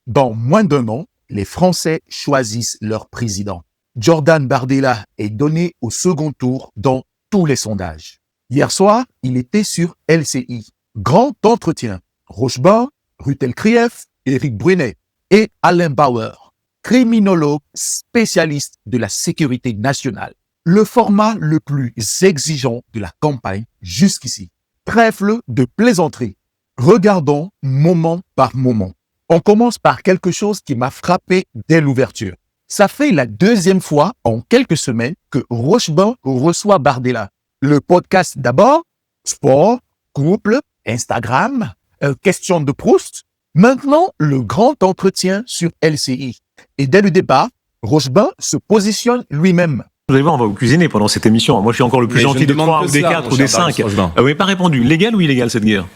Dans moins d'un an, les Français choisissent leur président. Jordan Bardella est donné au second tour dans tous les sondages. Hier soir, il était sur LCI. Grand entretien. Rochebin, Rutel Krief, Éric Brunet et Alain Bauer, criminologue spécialiste de la sécurité nationale. Le format le plus exigeant de la campagne jusqu'ici. Trêve de plaisanterie. Regardons moment par moment. On commence par quelque chose qui m'a frappé dès l'ouverture. Ça fait la deuxième fois en quelques semaines que Rochebin reçoit Bardella. Le podcast d'abord, sport, couple, Instagram, question de Proust. Maintenant, le grand entretien sur LCI. Et dès le départ, Rochebin se positionne lui-même. Vous allez voir, on va vous cuisiner pendant cette émission. Moi, je suis encore le plus gentil des 3 ou des 4 ou des 5. Vous n'avez pas répondu. Légal ou illégal cette guerre?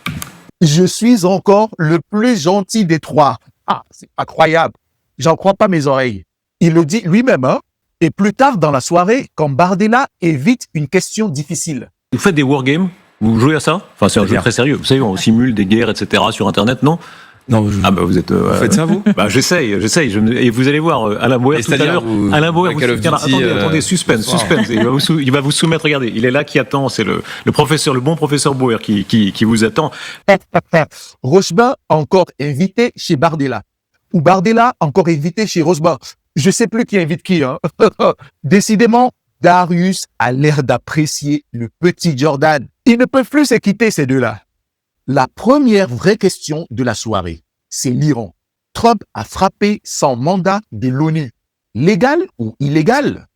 Je suis encore le plus gentil des 3. Ah, c'est incroyable. J'en crois pas mes oreilles. Il le dit lui-même, hein. Et plus tard dans la soirée, quand Bardella évite une question difficile. Vous faites des wargames? Vous jouez à ça? Enfin, c'est un jeu très sérieux. Vous savez, on simule des guerres, etc. sur Internet, non? Non, Ah bah vous êtes. Vous faites ça vous? Bah j'essaye. Et vous allez voir Alain Bauer tout à l'heure. Alain Bauer, attendez, suspense. Il va vous soumettre. Regardez, il est là qui attend. C'est le bon professeur Bauer qui vous attend. Rochebin encore invité chez Bardella. Ou Bardella encore invité chez Rochebin. Je sais plus qui invite qui, hein. Décidément, Darius a l'air d'apprécier le petit Jordan. Ils ne peuvent plus se quitter, ces deux-là. La première vraie question de la soirée, c'est l'Iran. Trump a frappé sans mandat de l'ONU. Légal ou illégal?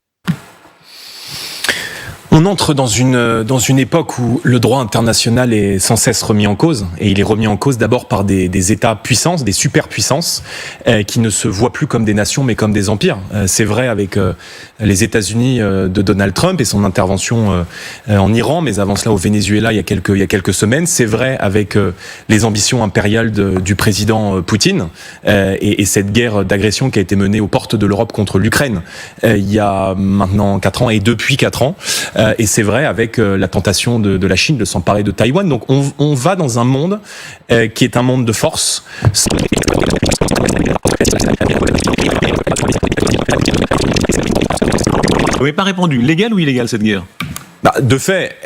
On entre dans une époque où le droit international est sans cesse remis en cause, et il est remis en cause d'abord par des États-puissances, des superpuissances, qui ne se voient plus comme des nations mais comme des empires. C'est vrai avec les États-Unis de Donald Trump et son intervention en Iran, mais avant cela au Venezuela il y a quelques semaines. C'est vrai avec les ambitions impériales du président Poutine et cette guerre d'agression qui a été menée aux portes de l'Europe contre l'Ukraine il y a maintenant 4 ans et depuis 4 ans. Et c'est vrai avec la tentation de la Chine de s'emparer de Taïwan. Donc on va dans un monde qui est un monde de force. Vous n'avez pas répondu. Légal ou illégal cette guerre? De fait,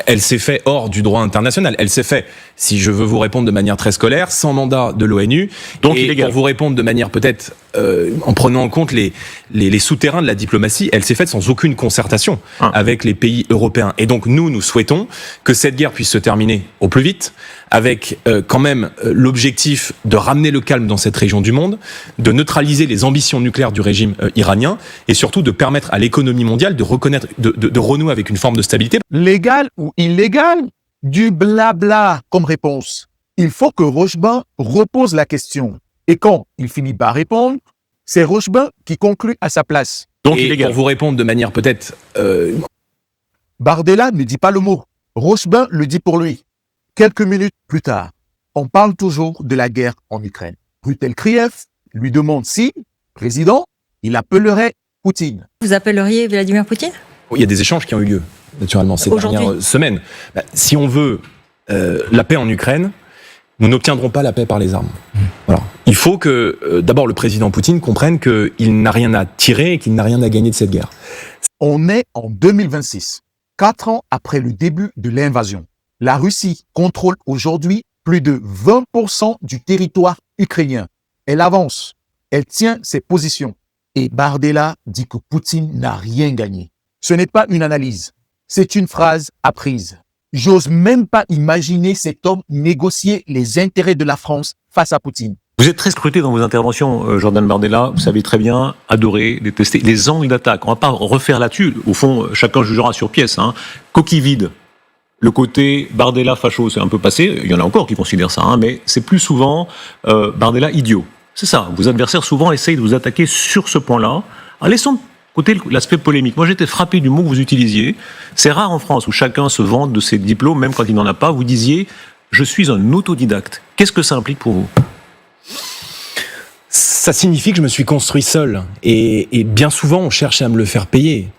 elle s'est faite hors du droit international. Elle s'est faite, si je veux vous répondre de manière très scolaire, sans mandat de l'ONU. Donc et illégal. Pour vous répondre de manière peut-être en prenant en compte les souterrains de la diplomatie, elle s'est faite sans aucune concertation avec les pays européens. Et donc nous souhaitons que cette guerre puisse se terminer au plus vite, avec quand même l'objectif de ramener le calme dans cette région du monde, de neutraliser les ambitions nucléaires du régime iranien, et surtout de permettre à l'économie mondiale de reconnaître, de renouer avec une forme de stabilité. Légal ou illégal? Du blabla comme réponse. Il faut que Rochebin repose la question. Et quand il finit par répondre, c'est Rochebin qui conclut à sa place. Donc et illégal. Pour vous répondre de manière peut-être... Bardella ne dit pas le mot. Rochebin le dit pour lui. Quelques minutes plus tard, on parle toujours de la guerre en Ukraine. Rutel Krief lui demande si, président, il appellerait Poutine. Vous appelleriez Vladimir Poutine? Il y a des échanges qui ont eu lieu, naturellement, ces Aujourd'hui. dernières semaines. Si on veut la paix en Ukraine, nous n'obtiendrons pas la paix par les armes. Voilà. Il faut que, d'abord, le président Poutine comprenne qu'il n'a rien à tirer et qu'il n'a rien à gagner de cette guerre. On est en 2026, 4 ans après le début de l'invasion. La Russie contrôle aujourd'hui plus de 20% du territoire ukrainien. Elle avance, elle tient ses positions. Et Bardella dit que Poutine n'a rien gagné. Ce n'est pas une analyse, c'est une phrase apprise. J'ose même pas imaginer cet homme négocier les intérêts de la France face à Poutine. Vous êtes très scruté dans vos interventions, Jordan Bardella. Vous savez très bien adorer, détester les angles d'attaque. On va pas refaire là-dessus. Au fond, chacun jugera sur pièce. Coquille vide. Le côté Bardella facho, c'est un peu passé. Il y en a encore qui considèrent ça, mais c'est plus souvent Bardella idiot. C'est ça. Vos adversaires souvent essayent de vous attaquer sur ce point-là. En laissant de côté l'aspect polémique. Moi, j'étais frappé du mot que vous utilisiez. C'est rare en France où chacun se vante de ses diplômes, même quand il n'en a pas. Vous disiez « je suis un autodidacte ». Qu'est-ce que ça implique pour vous ? Ça signifie que je me suis construit seul. Et bien souvent, on cherche à me le faire payer.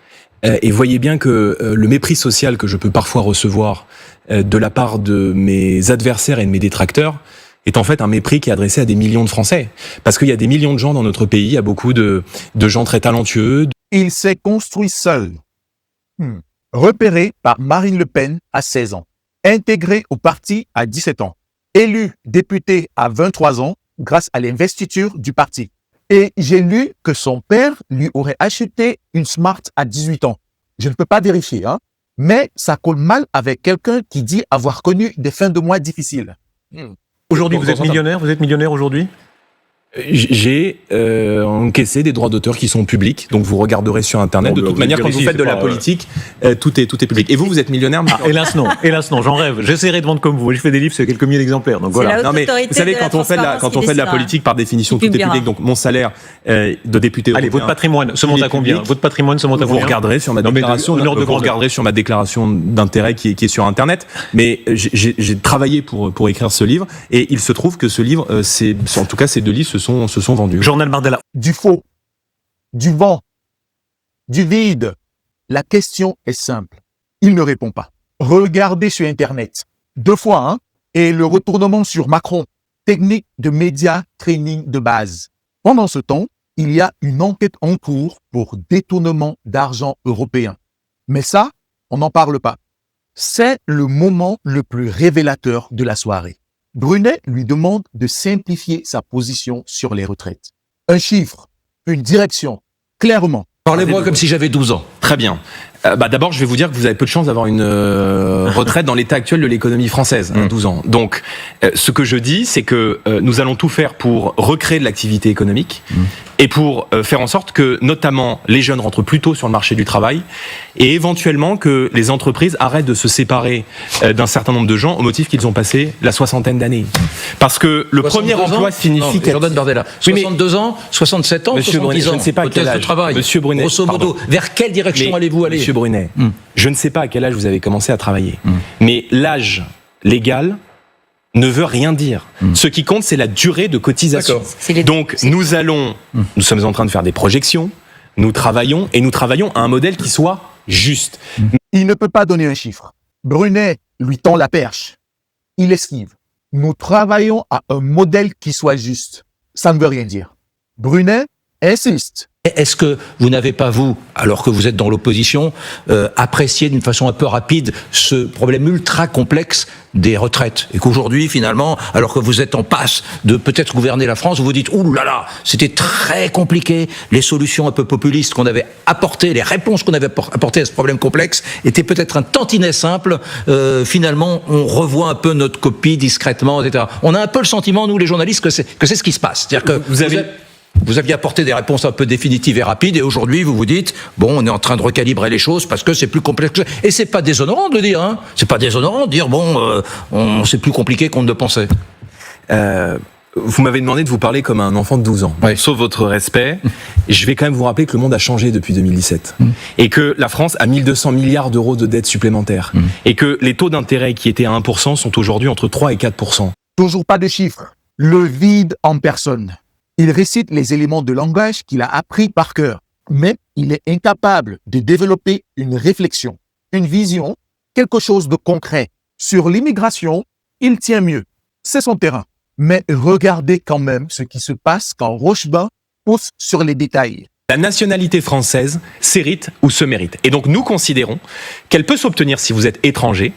Et voyez bien que le mépris social que je peux parfois recevoir de la part de mes adversaires et de mes détracteurs, est en fait un mépris qui est adressé à des millions de Français. Parce qu'il y a des millions de gens dans notre pays, il y a beaucoup de gens très talentueux. Il s'est construit seul. Repéré par Marine Le Pen à 16 ans. Intégré au parti à 17 ans. Élu député à 23 ans grâce à l'investiture du parti. Et j'ai lu que son père lui aurait acheté une Smart à 18 ans. Je ne peux pas vérifier, mais ça colle mal avec quelqu'un qui dit avoir connu des fins de mois difficiles. Aujourd'hui, vous êtes millionnaire aujourd'hui ? J'ai encaissé des droits d'auteur qui sont publics, donc vous regarderez sur Internet. De toute manière, quand vous faites de la politique, tout est public. Et vous êtes millionnaire, monsieur ? Hélas non, j'en rêve. J'essaierai de vendre comme vous. J'ai fait des livres, c'est quelques milliers d'exemplaires. Donc voilà. Non mais vous savez, quand on fait de la politique, par définition, tout est public. Donc mon salaire de député. Allez, votre patrimoine se monte à combien ? Votre patrimoine se monte à combien ? Vous regarderez sur ma déclaration d'intérêt qui est sur Internet. Mais j'ai travaillé pour écrire ce livre, et il se trouve que ce livre, en tout cas ces deux livres se sont vendus. Jordan Bardella. Du faux, du vent, du vide. La question est simple. Il ne répond pas. Regardez sur Internet. 2 fois, et le retournement sur Macron. Technique de média training de base. Pendant ce temps, il y a une enquête en cours pour détournement d'argent européen. Mais ça, on n'en parle pas. C'est le moment le plus révélateur de la soirée. Brunet lui demande de simplifier sa position sur les retraites. Un chiffre, une direction, clairement. Parlez-moi comme si j'avais 12 ans. Très bien. D'abord, je vais vous dire que vous avez peu de chance d'avoir une retraite dans l'état actuel de l'économie française, 12 ans. Donc, ce que je dis, c'est que nous allons tout faire pour recréer de l'activité économique et pour faire en sorte que, notamment, les jeunes rentrent plus tôt sur le marché du travail et éventuellement que les entreprises arrêtent de se séparer d'un certain nombre de gens au motif qu'ils ont passé la soixantaine d'années. Parce que le premier emploi signifie... Jordan Bardella, 62 ans, 67 ans, Monsieur 70 Brunet, ans, je ne sais pas à quel âge. travail. Monsieur Brunet, grosso modo, vers quelle direction allez-vous aller ? Monsieur Brunet, je ne sais pas à quel âge vous avez commencé à travailler, mais l'âge légal ne veut rien dire. Ce qui compte, c'est la durée de cotisation. Donc, nous sommes en train de faire des projections, nous travaillons à un modèle qui soit juste. Il ne peut pas donner un chiffre. Brunet lui tend la perche. Il esquive. Nous travaillons à un modèle qui soit juste. Ça ne veut rien dire. Brunet insiste. Est-ce que vous n'avez pas, vous, alors que vous êtes dans l'opposition, apprécié d'une façon un peu rapide ce problème ultra complexe des retraites ? Et qu'aujourd'hui, finalement, alors que vous êtes en passe de peut-être gouverner la France, vous vous dites « Ouh là là, c'était très compliqué, les solutions un peu populistes qu'on avait apportées, les réponses qu'on avait apportées à ce problème complexe étaient peut-être un tantinet simple. Finalement, on revoit un peu notre copie discrètement, etc. » On a un peu le sentiment, nous les journalistes, que c'est ce qui se passe. C'est-à-dire que vous aviez apporté des réponses un peu définitives et rapides, et aujourd'hui vous vous dites bon, on est en train de recalibrer les choses parce que c'est plus complexe. Et c'est pas déshonorant de le dire, C'est pas déshonorant de dire bon, c'est plus compliqué qu'on ne le pensait. Vous m'avez demandé de vous parler comme un enfant de 12 ans. Oui. Sauf votre respect, je vais quand même vous rappeler que le monde a changé depuis 2017. Et que la France a 1200 milliards d'euros de dettes supplémentaires. Et que les taux d'intérêt qui étaient à 1% sont aujourd'hui entre 3 et 4%. Toujours pas de chiffres. Le vide en personne. Il récite les éléments de langage qu'il a appris par cœur, mais il est incapable de développer une réflexion, une vision, quelque chose de concret. Sur l'immigration, il tient mieux. C'est son terrain. Mais regardez quand même ce qui se passe quand Rochebain pousse sur les détails. La nationalité française s'hérite ou se mérite. Et donc nous considérons qu'elle peut s'obtenir si vous êtes étranger,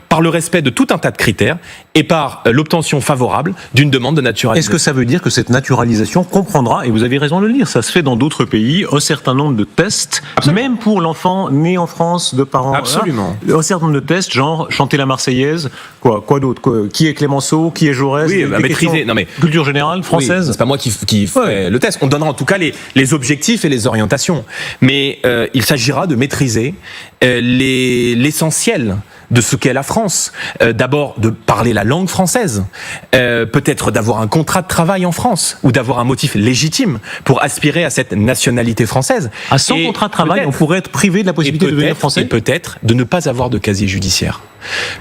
par le respect de tout un tas de critères et par l'obtention favorable d'une demande de naturalisation. Est-ce que ça veut dire que cette naturalisation comprendra, et vous avez raison de le dire, ça se fait dans d'autres pays, un certain nombre de tests, même pour l'enfant né en France de parents... Absolument. Un certain nombre de tests, genre chanter la Marseillaise, quoi d'autre, qui est Clémenceau, qui est Jaurès, oui, maîtriser, non mais culture générale française. Oui, c'est pas moi qui ferai le test. On donnera en tout cas les objectifs et les orientations. Mais il s'agira de maîtriser l'essentiel de ce qu'est la France. D'abord, de parler la langue française. Peut-être d'avoir un contrat de travail en France ou d'avoir un motif légitime pour aspirer à cette nationalité française. Sans contrat de travail, on pourrait être privé de la possibilité de devenir français. Et peut-être de ne pas avoir de casier judiciaire.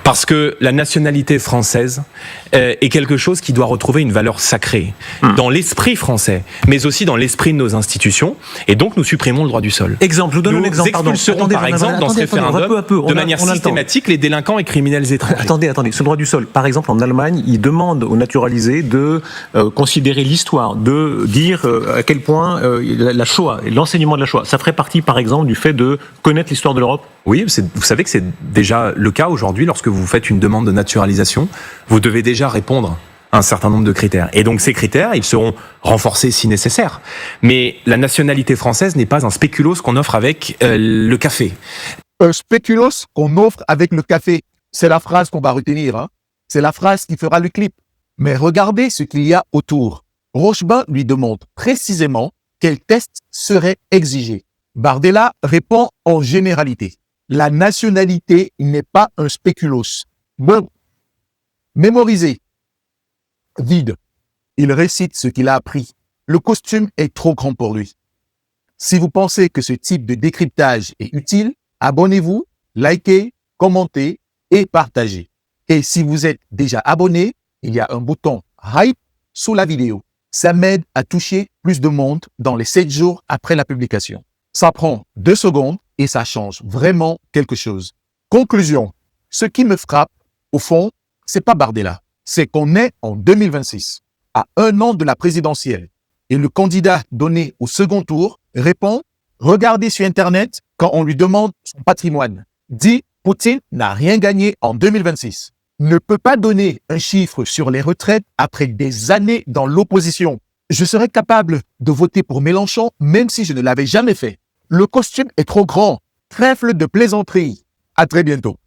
Parce que la nationalité française est quelque chose qui doit retrouver une valeur sacrée dans l'esprit français, mais aussi dans l'esprit de nos institutions. Et donc, nous supprimons le droit du sol. Exemple, je vous donne un Nous exemple. expulserons, par exemple, dans ce référendum, de manière systématique, les délinquants et criminels étrangers. Attendez, ce droit du sol. Par exemple, en Allemagne, ils demandent aux naturalisés de considérer l'histoire, de dire à quel point la Shoah, l'enseignement de la Shoah, ça ferait partie, par exemple, du fait de connaître l'histoire de l'Europe. Oui, vous savez que c'est déjà le cas aujourd'hui. Lorsque vous faites une demande de naturalisation, vous devez déjà répondre à un certain nombre de critères. Et donc ces critères, ils seront renforcés si nécessaire. Mais la nationalité française n'est pas un spéculoos qu'on offre avec le café. Un spéculoos qu'on offre avec le café, c'est la phrase qu'on va retenir. Hein. C'est la phrase qui fera le clip. Mais regardez ce qu'il y a autour. Rochebain lui demande précisément quel test serait exigé. Bardella répond en généralité. La nationalité n'est pas un spéculoos. Bon, mémorisé. Vide. Il récite ce qu'il a appris. Le costume est trop grand pour lui. Si vous pensez que ce type de décryptage est utile, abonnez-vous, likez, commentez et partagez. Et si vous êtes déjà abonné, il y a un bouton hype sous la vidéo. Ça m'aide à toucher plus de monde dans les 7 jours après la publication. Ça prend 2 secondes et ça change vraiment quelque chose. Conclusion. Ce qui me frappe, au fond, c'est pas Bardella. C'est qu'on est en 2026, à 1 an de la présidentielle. Et le candidat donné au second tour répond « Regardez sur Internet quand on lui demande son patrimoine. » Dit « Poutine n'a rien gagné en 2026. » Ne peut pas donner un chiffre sur les retraites après des années dans l'opposition. Je serais capable de voter pour Mélenchon même si je ne l'avais jamais fait. Le costume est trop grand. Trêfle de plaisanterie. À très bientôt.